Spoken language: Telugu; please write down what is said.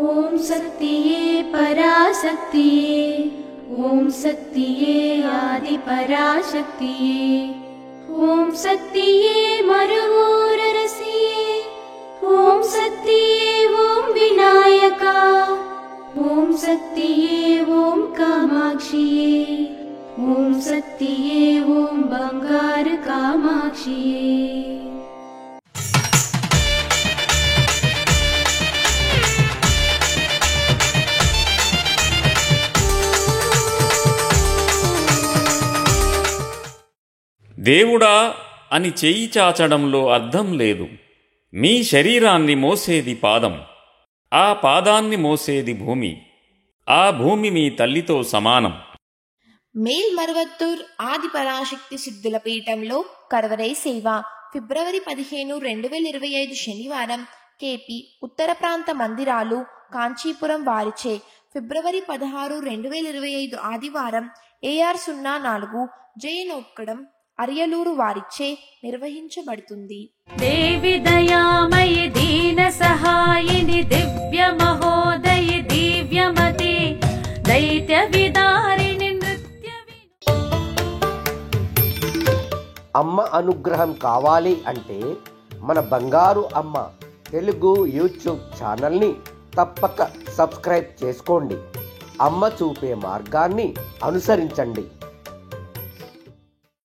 ఓం శక్తియే పరాశక్తియే, ఓం శక్తియే ఆది పరాశక్తియే, ఓం శక్తియే మరువూరరసియే, ఓం శక్తియే ఓం వినాయకా, ఓం శక్తియే ఓం కామాక్షియే, ఓం శక్తియే ఓం బంగారు కామాక్షియే. దేవుడా అని చెయ్యి చాచడంలో అర్థం లేదు. మీ శరీరాన్ని మోసేది పాదం, ఆ పాదాన్ని మోసేది భూమి, ఆ భూమి మీ తల్లితో సమానం. మేల్మరువత్తూర్ ఆది పరాశక్తి సిద్ధుల పీఠంలో కరవరై సేవ ఫిబ్రవరి 15, 2025 శనివారం కేపీ ఉత్తర ప్రాంత మందిరాలు కాంచీపురం వారిచే, ఫిబ్రవరి 16, 2025 ఆదివారం AR 04 జయనొక్కడం అరియలూరు వారిచే నిర్వహించబడుతుంది. దేవి దయామయ దీన సహాయిని దివ్య మహోదయ దివ్యమతే దైత్య విదారిణి నృత్య. అమ్మ అనుగ్రహం కావాలి అంటే మన బంగారు అమ్మ తెలుగు యూట్యూబ్ ఛానల్ని తప్పక సబ్స్క్రైబ్ చేసుకోండి. అమ్మ చూపే మార్గాన్ని అనుసరించండి.